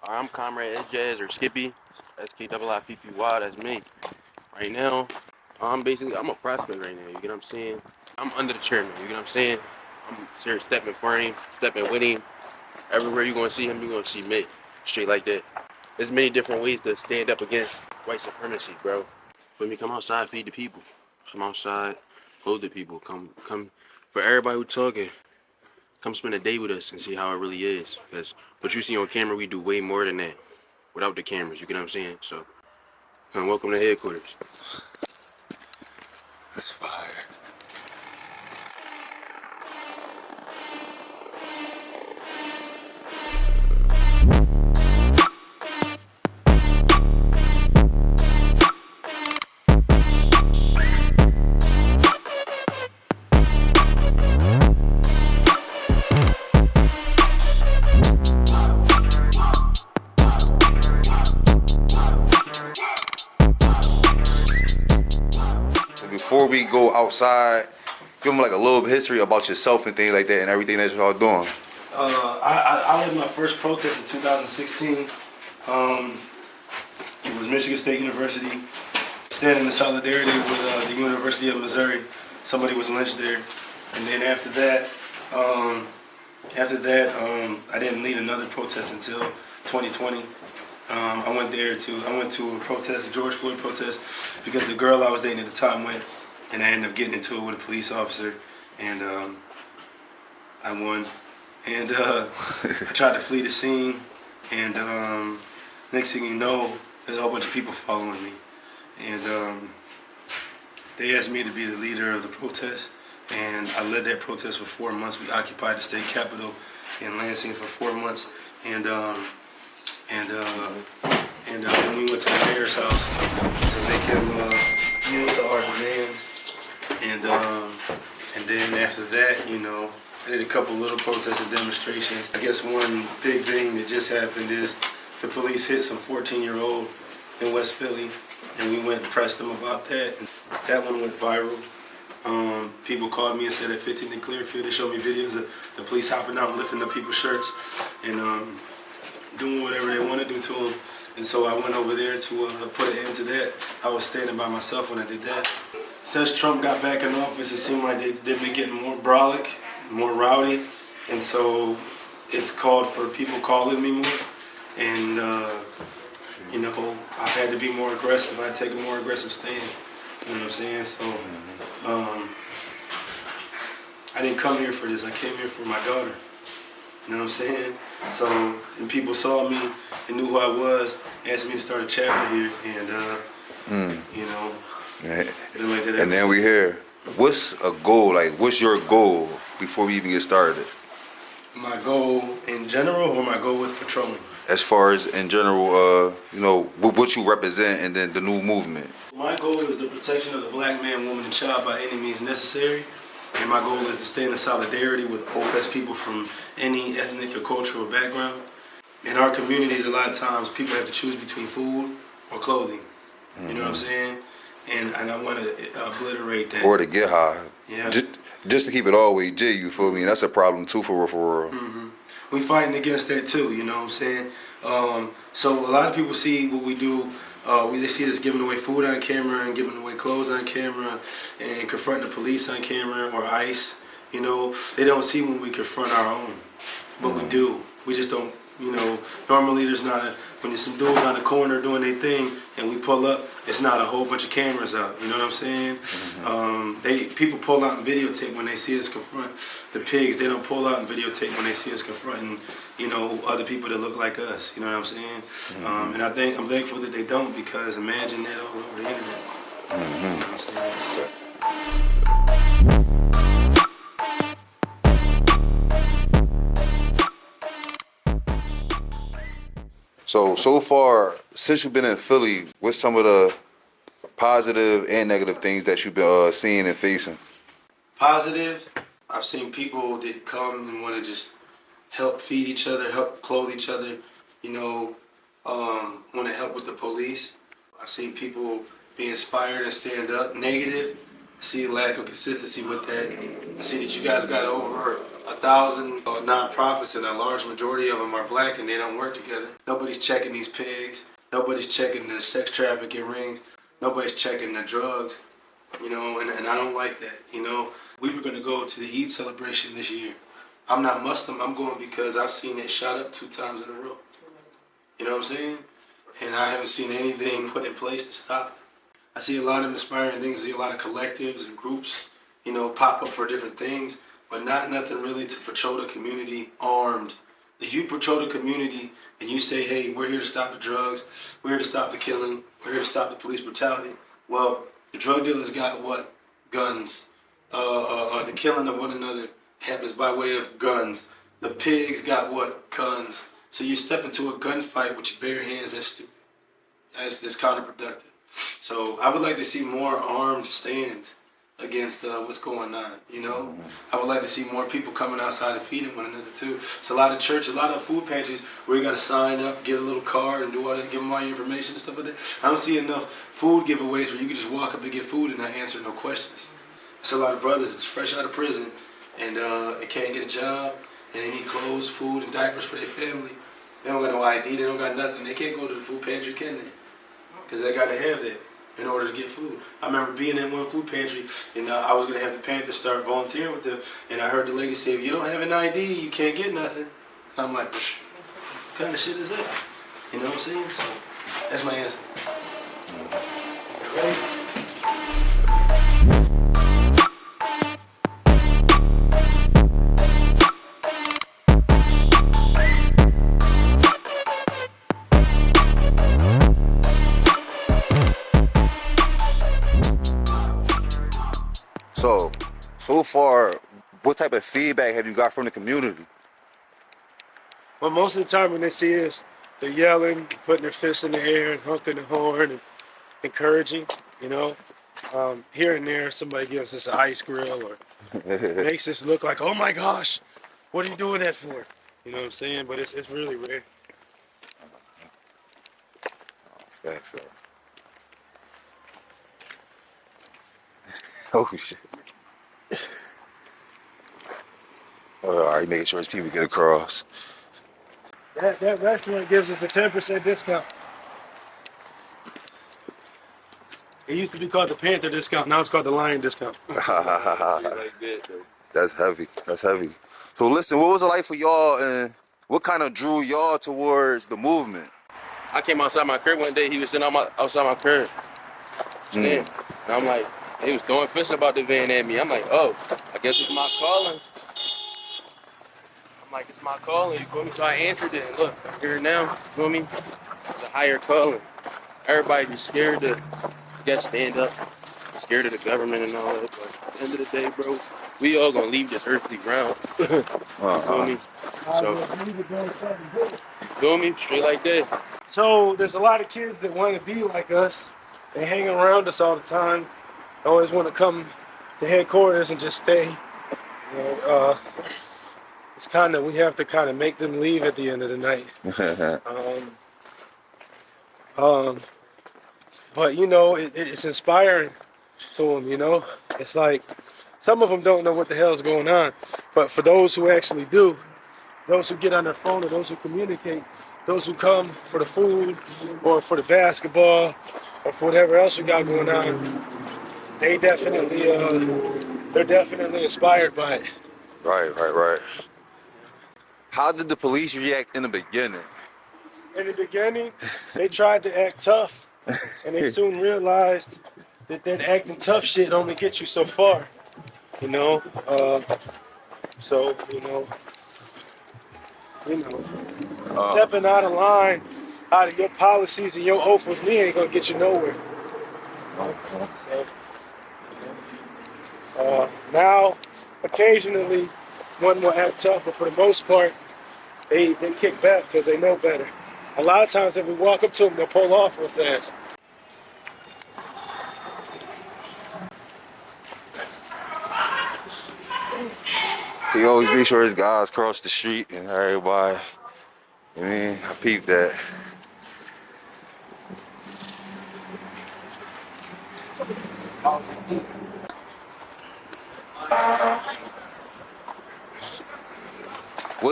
I'm Comrade Jazz or Skippy, SKIIPPY, that's me. Right now, I'm a prospect right now, you get what I'm saying? I'm under the chairman, you get what I'm saying? I'm serious stepping for him, stepping with him. Everywhere you're gonna see him, you're gonna see me. Straight like that. There's many different ways to stand up against white supremacy, bro. Let me come outside, feed the people. Come outside, clothe the people. Come. For everybody who talking, come spend a day with us and see how it really is. Because what you see on camera, we do way more than that. Without the cameras, you get what I'm saying? So, welcome to headquarters. That's fire. Before we go outside, give them like a little history about yourself and things like that and everything that y'all doing. I led my first protest in 2016. It was Michigan State University, standing in solidarity with the University of Missouri. Somebody was lynched there, and then after that, I didn't lead another protest until 2020. I went to a protest, a George Floyd protest, because the girl I was dating at the time went, and I ended up getting into it with a police officer, and I won. And I tried to flee the scene, and next thing you know, there's a whole bunch of people following me, and they asked me to be the leader of the protest, and I led that protest for 4 months. We occupied the state capitol in Lansing for 4 months, and then we went to the mayor's house to make him yield to our demands, and then after that, you know, I did a couple little protests and demonstrations. I guess one big thing that just happened is the police hit some 14-year-old in West Philly, and we went and pressed them about that. And that one went viral. People called me and said at 15th and Clearfield, they showed me videos of the police hopping out and lifting up people's shirts and doing whatever they want to do to them. And so I went over there to put an end to that. I was standing by myself when I did that. Since Trump got back in office, it seemed like they've been getting more brolic, more rowdy, and so it's called for people calling me more, and you know, I've had to be more aggressive. I take a more aggressive stand. You know what I'm saying? So I didn't come here for this. I came here for my daughter. You know what I'm saying? So and people saw me and knew who I was, asked me to start a chapter here, and you know, and then we here. What's a goal? Like, what's your goal before we even get started? My goal in general, or my goal with patrolling? As far as in general, you know, what you represent, and then the new movement. My goal is the protection of the black man, woman, and child by any means necessary. And my goal is to stand in solidarity with oppressed people from any ethnic or cultural background. In our communities, a lot of times people have to choose between food or clothing. You know what I'm saying? And I want to obliterate that. Or to get high. Yeah. Just to keep it all the way G, you feel me? And that's a problem too, for real. We fighting against that too, you know what I'm saying? So a lot of people see what we do. They see us giving away food on camera and giving away clothes on camera and confronting the police on camera or ICE. You know, they don't see when we confront our own, but we do. We just don't. You know, normally when there's some dudes on the corner doing their thing and we pull up, it's not a whole bunch of cameras out. You know what I'm saying? People pull out and videotape when they see us confront the pigs. They don't pull out and videotape when they see us confronting, you know, other people that look like us. You know what I'm saying? And I'm thankful that they don't, because imagine that all over the internet. You know what I'm saying? So far, since you've been in Philly, what's some of the positive and negative things that you've been seeing and facing? Positive, I've seen people that come and want to just help feed each other, help clothe each other, you know, want to help with the police. I've seen people be inspired and stand up. Negative, see a lack of consistency with that. I see that you guys got over 1,000 nonprofits, and a large majority of them are black, and they don't work together. Nobody's checking these pigs. Nobody's checking the sex trafficking rings. Nobody's checking the drugs. You know, and I don't like that. You know, we were going to go to the Eid celebration this year. I'm not Muslim. I'm going because I've seen it shot up 2 times in a row. You know what I'm saying? And I haven't seen anything put in place to stop it. I see a lot of inspiring things. I see a lot of collectives and groups, you know, pop up for different things, but not nothing really to patrol the community armed. If you patrol the community and you say, hey, we're here to stop the drugs, we're here to stop the killing, we're here to stop the police brutality, well, the drug dealers got what? Guns. The killing of one another happens by way of guns. The pigs got what? Guns. So you step into a gunfight with your bare hands, that's stupid. That's counterproductive. So I would like to see more armed stands against what's going on, you know? I would like to see more people coming outside and feeding one another too. It's a lot of churches, a lot of food pantries where you gotta sign up, get a little card and do all that, give them all your information and stuff like that. I don't see enough food giveaways where you can just walk up and get food and not answer no questions. There's a lot of brothers that's fresh out of prison and can't get a job and they need clothes, food, and diapers for their family. They don't got no ID, they don't got nothing. They can't go to the food pantry, can they? Because they got to have that in order to get food. I remember being in one food pantry, and I was going to have the Panthers start volunteering with them, and I heard the lady say, if you don't have an ID, you can't get nothing. And I'm like, what kind of shit is that? You know what I'm saying? So that's my answer. Ready? So far, what type of feedback have you got from the community? Well, most of the time when they see us, they're yelling, putting their fists in the air and honking the horn and encouraging, you know. Here and there, somebody gives us an ice grill or makes us look like, oh my gosh, what are you doing that for? You know what I'm saying? But it's really rare. Facts, so. Oh, shit. All right, making sure his people get across. That restaurant gives us a 10% discount. It used to be called the Panther discount. Now it's called the Lion discount. That's heavy. That's heavy. So listen, what was it like for y'all, and what kind of drew y'all towards the movement? I came outside my crib one day. He was sitting outside my crib. And I'm like, he was throwing fists about the van at me. I'm like, oh, I guess it's my calling. I'm like, it's my calling, you feel me? So I answered it, and look, I'm here now, you feel me? It's a higher calling. Everybody be scared to stand up, scared of the government and all that. But at the end of the day, bro, we all gonna leave this earthly ground. You feel me? So, you feel me? Straight like that. So there's a lot of kids that want to be like us. They hang around us all the time. They always want to come to headquarters and just stay. You know, it's kind of, we have to kind of make them leave at the end of the night. But you know, it's inspiring to them, you know. It's like, some of them don't know what the hell's going on. But for those who actually do, those who get on their phone or those who communicate, those who come for the food or for the basketball or for whatever else we got going on, they definitely, they're definitely inspired by it. Right. How did the police react in the beginning? In the beginning, they tried to act tough, and they soon realized that acting tough shit only gets you so far, you know. So stepping out of line, out of your policies and your oath with me ain't gonna get you nowhere. So, now, occasionally, one will act tough, but for the most part, they kick back because they know better. A lot of times, if we walk up to them, they'll pull off real fast. He always make sure his guys cross the street and everybody. I mean, I peeped that.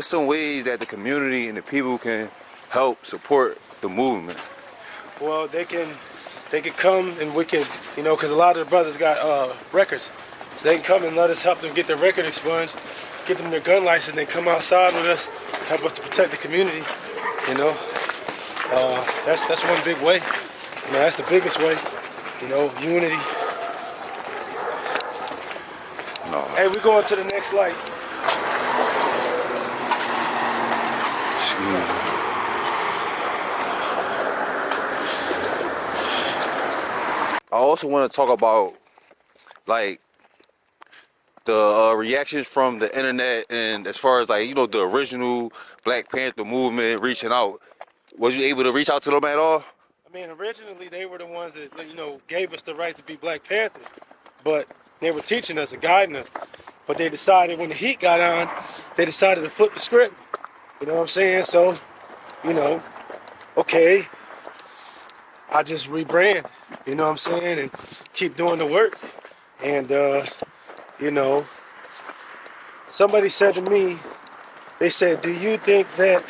what's some ways that the community and the people can help support the movement? Well, they can come and we can, you know, because a lot of the brothers got records. So they can come and let us help them get their record expunged, get them their gun license, and come outside with us, help us to protect the community. You know, that's one big way. You know, that's the biggest way. You know, unity. No. Hey, we going to the next light. I also want to talk about like the reactions from the internet, and as far as like, you know, the original Black Panther movement reaching out. Was you able to reach out to them at all? I mean, originally they were the ones that, you know, gave us the right to be Black Panthers, but they were teaching us and guiding us. But they decided when the heat got on, they decided to flip the script. You know what I'm saying? So, you know, okay, I just rebrand. You know what I'm saying, and keep doing the work. And you know, somebody said to me, they said, "Do you think that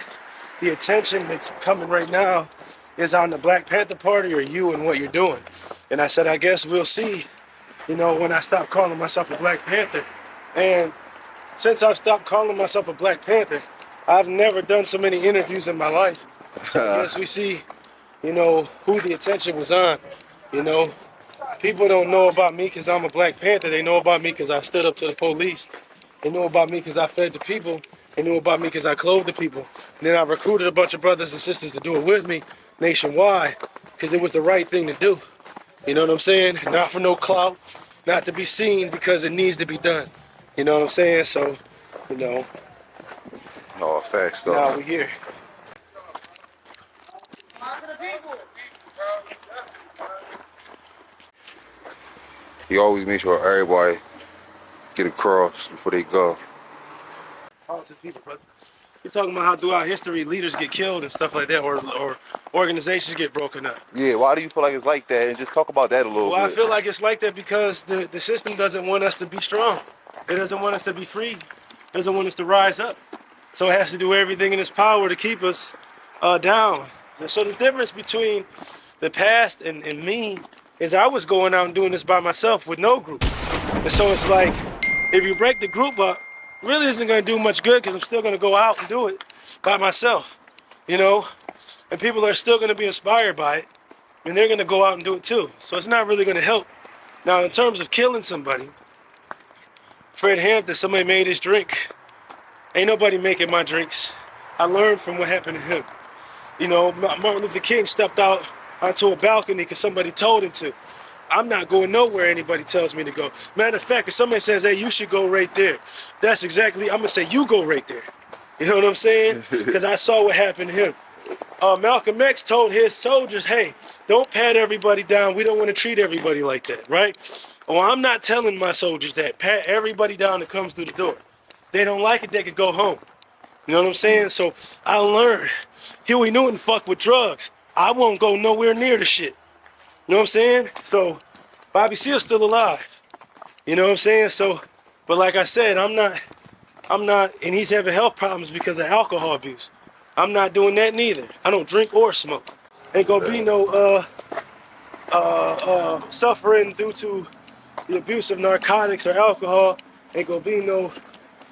the attention that's coming right now is on the Black Panther Party or you and what you're doing?" And I said, "I guess we'll see, you know, when I stop calling myself a Black Panther." And since I've stopped calling myself a Black Panther, I've never done so many interviews in my life. So I guess we see, you know, who the attention was on. You know, people don't know about me because I'm a Black Panther. They know about me because I stood up to the police. They know about me because I fed the people. They knew about me because I clothed the people. And then I recruited a bunch of brothers and sisters to do it with me nationwide because it was the right thing to do. You know what I'm saying? Not for no clout, not to be seen because it needs to be done. You know what I'm saying? So, you know, No, facts though. now we're here. He always makes sure everybody get across before they go. Talk to the people, brother. You're talking about how throughout history leaders get killed and stuff like that, or organizations get broken up. Yeah, why do you feel like it's like that? And just talk about that a little Well, I bit. feel like it's like that because the system doesn't want us to be strong. It doesn't want us to be free. It doesn't want us to rise up. So it has to do everything in its power to keep us down. And so the difference between the past and me is I was going out and doing this by myself with no group. And so it's like, if you break the group up, it really isn't going to do much good because I'm still going to go out and do it by myself, you know? And people are still going to be inspired by it, and they're going to go out and do it too. So it's not really going to help. Now, in terms of killing somebody, Fred Hampton, somebody made his drink. Ain't nobody making my drinks. I learned from what happened to him. You know, Martin Luther King stepped out onto a balcony because somebody told him to. I'm not going nowhere anybody tells me to go. Matter of fact, if somebody says, hey, you should go right there, that's exactly, I'm going to say, you go right there. You know what I'm saying? Because I saw what happened to him. Malcolm X told his soldiers, hey, don't pat everybody down. We don't want to treat everybody like that, right? Well, I'm not telling my soldiers that. Pat everybody down that comes through the door. They don't like it, they could go home. You know what I'm saying? So I learned. Huey Newton fucked with drugs. I won't go nowhere near the shit. You know what I'm saying? So Bobby Seale's still alive. You know what I'm saying? So, but like I said, I'm not, and he's having health problems because of alcohol abuse. I'm not doing that neither. I don't drink or smoke. Ain't gonna be no suffering due to the abuse of narcotics or alcohol. Ain't gonna be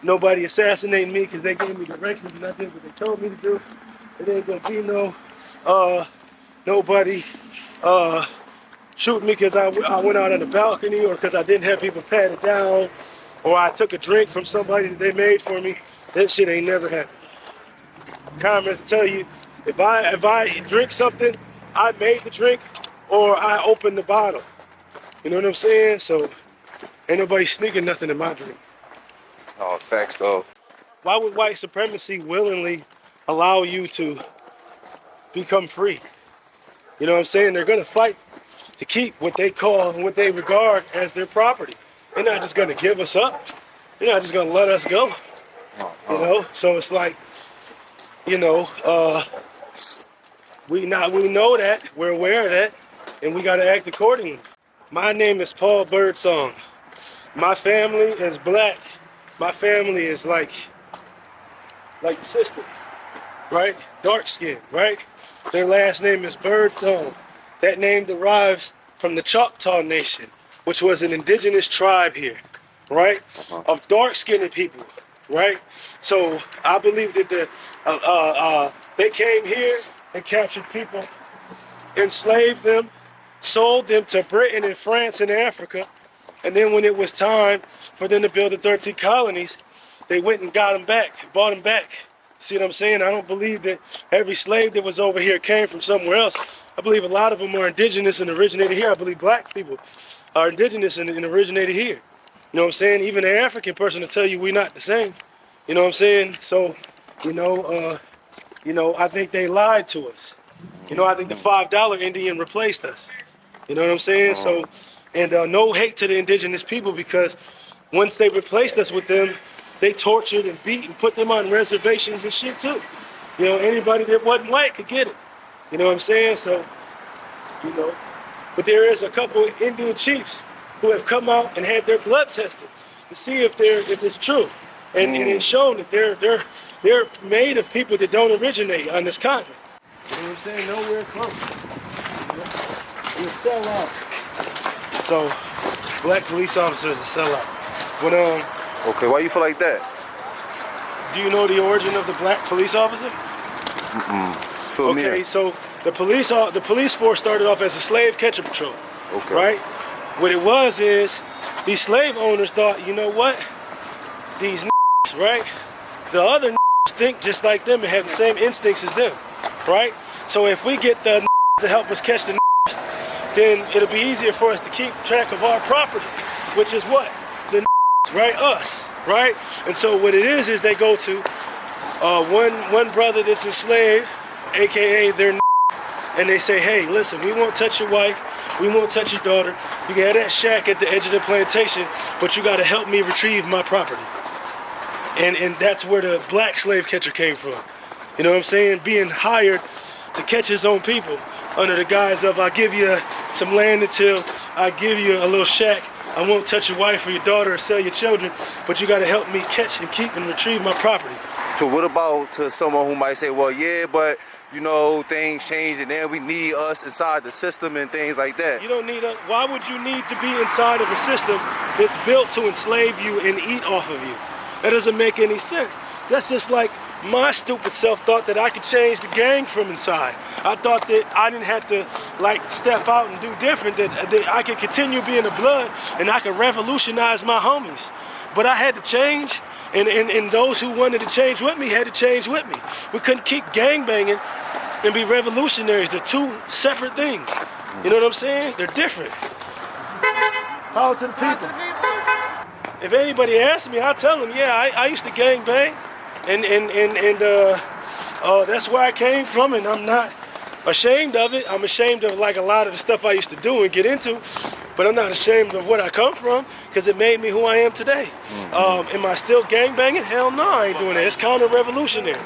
nobody assassinating me because they gave me directions and I did what they told me to do. It ain't gonna be nobody shooting me because I went out on the balcony or because I didn't have people pat it down or I took a drink from somebody that they made for me. That shit ain't never happened. Comrades tell you, if I drink something, I made the drink or I opened the bottle. You know what I'm saying? So ain't nobody sneaking nothing in my drink. Oh, facts though. Why would white supremacy willingly allow you to become free? You know what I'm saying? They're gonna fight to keep what they call and what they regard as their property. They're not just gonna give us up. They're not just gonna let us go. You know? So it's like, you know, we know that, we're aware of that, and we gotta act accordingly. My name is Paul Birdsong. My family is black. My family is like like the sister, right? Dark skin, right? Their last name is Birdsong. That name derives from the Choctaw Nation, which was an indigenous tribe here, right? Of dark-skinned people, right? So I believe that they came here and captured people, enslaved them, sold them to Britain and France and Africa, and then when it was time for them to build the 13 colonies, they went and got them back, bought them back. See what I'm saying? I don't believe that every slave that was over here came from somewhere else. I believe a lot of them are indigenous and originated here. I believe black people are indigenous and originated here. You know what I'm saying? Even an African person will tell you we're not the same. You know what I'm saying? So, I think they lied to us. I think the $5 Indian replaced us. You know what I'm saying? So, and no hate to the indigenous people, because once they replaced us with them, they tortured and beat and put them on reservations and shit too. Anybody that wasn't white could get it. You know what I'm saying? So, but there is a couple of Indian chiefs who have come out and had their blood tested to see if it's true, and it's shown that they're made of people that don't originate on this continent. You know what I'm saying? Nowhere close. You sell out. So, black police officers are sell out. But Okay, why you feel like that? do you know the origin of the black police officer? Fill me Okay, in. so the police force started off as a slave catcher patrol. Okay. Right? What it was is these slave owners thought, you know what? These right? The other think just like them and have the same instincts as them. Right? So if we get the to help us catch the then it'll be easier for us to keep track of our property, which is what? The right? Us. Right? And so what it is they go to one brother that's enslaved, aka their and they say, hey, listen, we won't touch your wife, we won't touch your daughter. You can have that shack at the edge of the plantation, but you gotta help me retrieve my property. And that's where the black slave catcher came from. You know what I'm saying? Being hired to catch his own people under the guise of, I'll give you some land to till, I'll give you a little shack, I won't touch your wife or your daughter or sell your children, but you gotta help me catch and keep and retrieve my property. So what about to someone who might say, well, yeah, but things change and then we need us inside the system and things like that? You don't need us. Why would you need to be inside of a system that's built to enslave you and eat off of you? That doesn't make any sense. That's just like my stupid self thought that I could change the gang from inside. I thought that I didn't have to step out and do different, that I could continue being a blood and I could revolutionize my homies. But I had to change, and those who wanted to change with me had to change with me. We couldn't keep gangbanging and be revolutionaries. They're two separate things. You know what I'm saying? They're different. Power to the people. If anybody asks me, I'll tell them, yeah, I used to gangbang, and that's where I came from, and I'm not ashamed of it. I'm ashamed of a lot of the stuff I used to do and get into, but I'm not ashamed of what I come from, because it made me who I am today. Am I still gangbanging? Hell no, I ain't doing that. It's counter-revolutionary.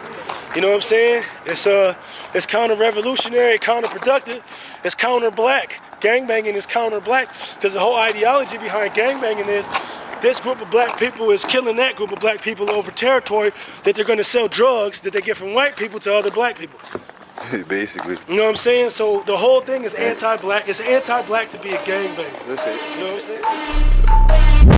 You know what I'm saying? It's counter-revolutionary, counterproductive. It's counter-black. Gangbanging is counter-black, because the whole ideology behind gangbanging is this group of black people is killing that group of black people over territory that they're going to sell drugs that they get from white people to other black people. Basically. You know what I'm saying? So the whole thing is anti-black. It's anti-black to be a gangbanger. Listen. You know what I'm saying?